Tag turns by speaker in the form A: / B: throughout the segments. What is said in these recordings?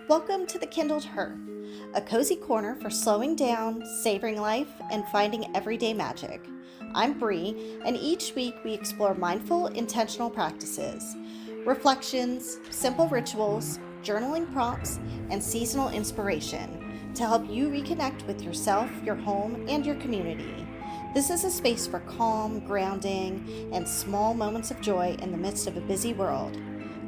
A: Welcome to the Kindled Hearth, a cozy corner for slowing down, savoring life, and finding everyday magic. I'm Bree, and each week we explore mindful, intentional practices, reflections, simple rituals, journaling prompts, and seasonal inspiration to help you reconnect with yourself, your home, and your community. This is a space for calm, grounding, and small moments of joy in the midst of a busy world.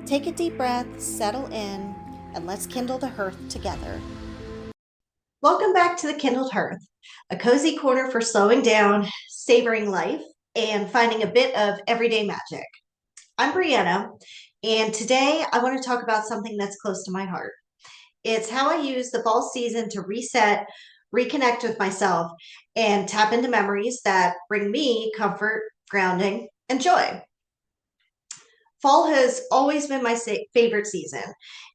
A: Take a deep breath, settle in, and let's kindle the hearth together. Welcome back to the Kindled Hearth, a cozy corner for slowing down, savoring life, and finding a bit of everyday magic. I'm Brianna, and today I want to talk about something that's close to my heart. It's how I use the fall season to reset, reconnect with myself, and tap into memories that bring me comfort, grounding, and joy. Fall has always been my favorite season.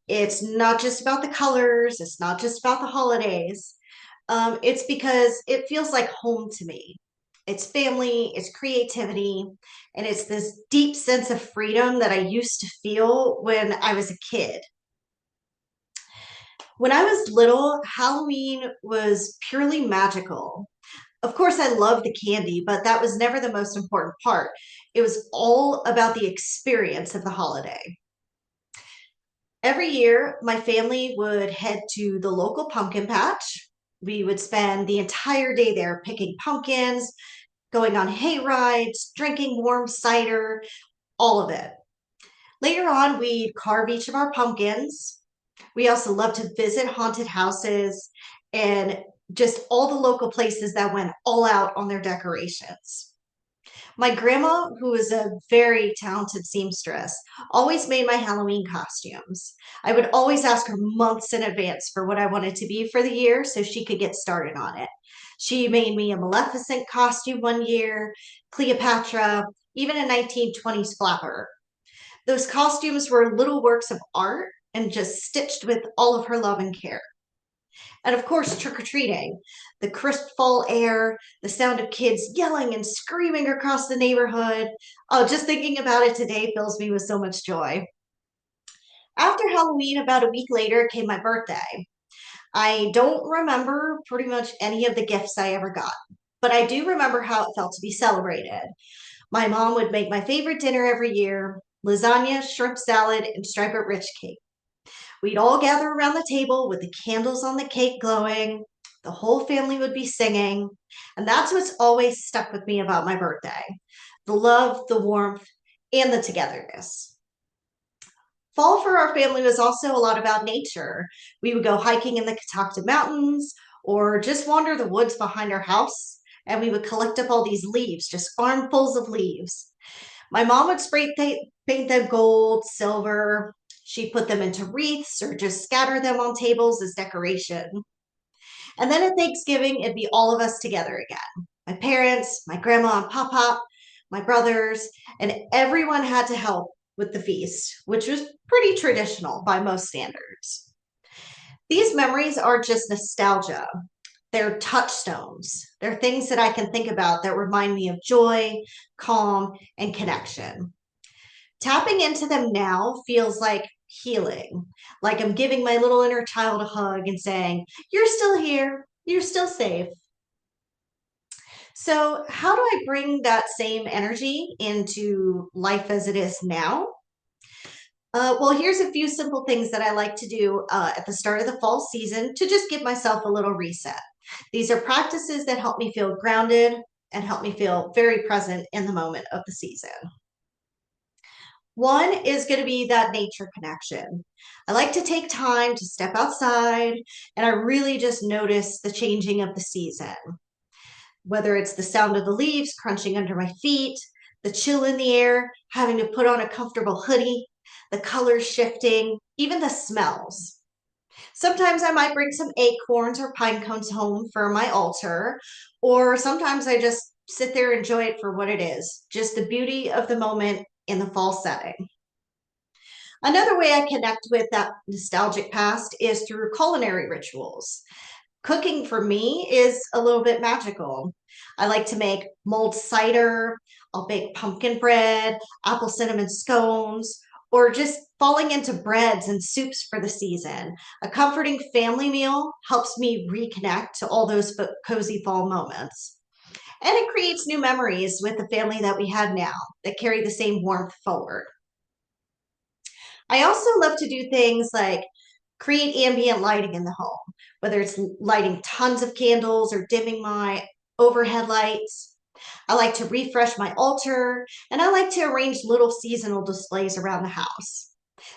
A: It's not just about the colors, it's not just about the holidays. It's because it feels like home to me. It's family, it's creativity, and it's this deep sense of freedom that I used to feel when I was a kid. When I was little, Halloween was purely magical. Of course, I loved the candy, but that was never the most important part. It was all about the experience of the holiday. Every year, my family would head to the local pumpkin patch. We would spend the entire day there picking pumpkins, going on hay rides, drinking warm cider, all of it. Later on, we'd carve each of our pumpkins. We also loved to visit haunted houses and just all the local places that went all out on their decorations. My grandma, who was a very talented seamstress, always made my Halloween costumes. I would always ask her months in advance for what I wanted to be for the year so she could get started on it. She made me a Maleficent costume one year, Cleopatra, even a 1920s flapper. Those costumes were little works of art and just stitched with all of her love and care. And of course, trick or treating, the crisp fall air, the sound of kids yelling and screaming across the neighborhood. Oh, just thinking about it today fills me with so much joy. After Halloween, about a week later, came my birthday. I don't remember pretty much any of the gifts I ever got, but I do remember how it felt to be celebrated. My mom would make my favorite dinner every year: lasagna, shrimp salad, and striped rich cake. We'd all gather around the table with the candles on the cake glowing. The whole family would be singing. And that's what's always stuck with me about my birthday: the love, the warmth, and the togetherness. Fall for our family was also a lot about nature. We would go hiking in the Catoctin Mountains or just wander the woods behind our house, and we would collect up all these leaves, just armfuls of leaves. My mom would paint them gold, silver. She'd put them into wreaths or just scatter them on tables as decoration. And then at Thanksgiving, it'd be all of us together again: my parents, my grandma and papa, my brothers, and everyone had to help with the feast, which was pretty traditional by most standards. These memories are just nostalgia. They're touchstones. They're things that I can think about that remind me of joy, calm, and connection. Tapping into them now feels like healing, like I'm giving my little inner child a hug and saying, "You're still here, you're still safe." So, how do I bring that same energy into life as it is now? Well, here's a few simple things that I like to do at the start of the fall season to just give myself a little reset. These are practices that help me feel grounded and help me feel very present in the moment of the season. One is going to be that nature connection. I like to take time to step outside and I really just notice the changing of the season, whether it's the sound of the leaves crunching under my feet, the chill in the air, having to put on a comfortable hoodie, the colors shifting, even the smells. Sometimes I might bring some acorns or pine cones home for my altar, or sometimes I just sit there and enjoy it for what it is, just the beauty of the moment in the fall setting. Another way I connect with that nostalgic past is through culinary rituals. Cooking for me is a little bit magical. I like to make mulled cider, I'll bake pumpkin bread, apple cinnamon scones, or just falling into breads and soups for the season. A comforting family meal helps me reconnect to all those cozy fall moments. And it creates new memories with the family that we have now that carry the same warmth forward. I also love to do things like create ambient lighting in the home, whether it's lighting tons of candles or dimming my overhead lights. I like to refresh my altar, and I like to arrange little seasonal displays around the house.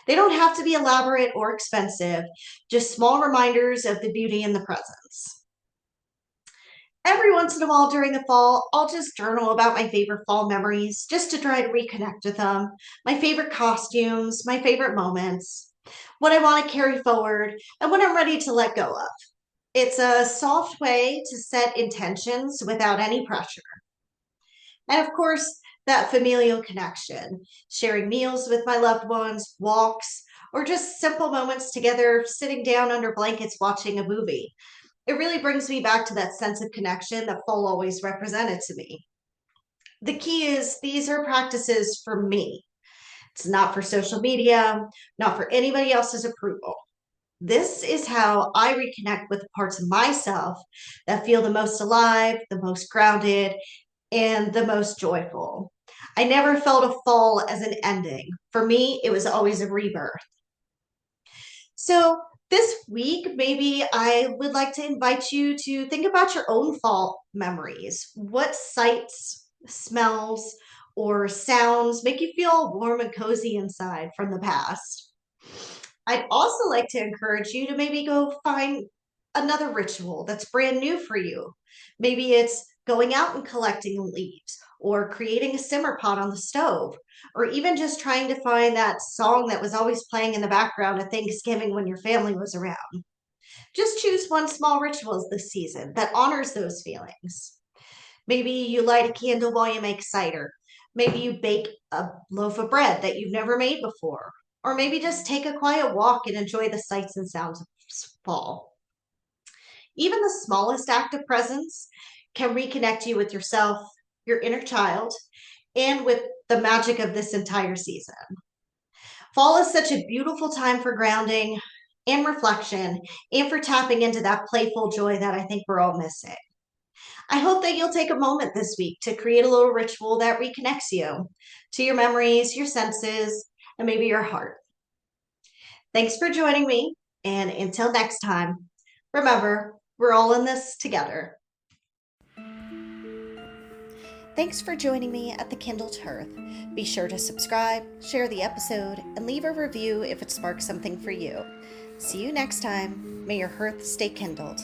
A: They don't have to be elaborate or expensive, just small reminders of the beauty in the presence. Every once in a while during the fall, I'll just journal about my favorite fall memories just to try to reconnect with them. My favorite costumes, my favorite moments, what I want to carry forward, and what I'm ready to let go of. It's a soft way to set intentions without any pressure. And of course, that familial connection, sharing meals with my loved ones, walks, or just simple moments together, sitting down under blankets watching a movie. It really brings me back to that sense of connection that fall always represented to me. The key is these are practices for me. It's not for social media, not for anybody else's approval. This is how I reconnect with the parts of myself that feel the most alive, the most grounded, and the most joyful. I never felt a fall as an ending. For me, it was always a rebirth. So, this week, maybe I would like to invite you to think about your own fall memories. What sights, smells, or sounds make you feel warm and cozy inside from the past? I'd also like to encourage you to maybe go find another ritual that's brand new for you. Maybe it's going out and collecting leaves, or creating a simmer pot on the stove, or even just trying to find that song that was always playing in the background at Thanksgiving when your family was around. Just choose one small ritual this season that honors those feelings. Maybe you light a candle while you make cider. Maybe you bake a loaf of bread that you've never made before. Or maybe just take a quiet walk and enjoy the sights and sounds of fall. Even the smallest act of presence can reconnect you with yourself, your inner child, and with the magic of this entire season. Fall is such a beautiful time for grounding and reflection and for tapping into that playful joy that I think we're all missing. I hope that you'll take a moment this week to create a little ritual that reconnects you to your memories, your senses, and maybe your heart. Thanks for joining me, and until next time, remember, we're all in this together. Thanks for joining me at the Kindled Hearth. Be sure to subscribe, share the episode, and leave a review if it sparks something for you. See you next time. May your hearth stay kindled.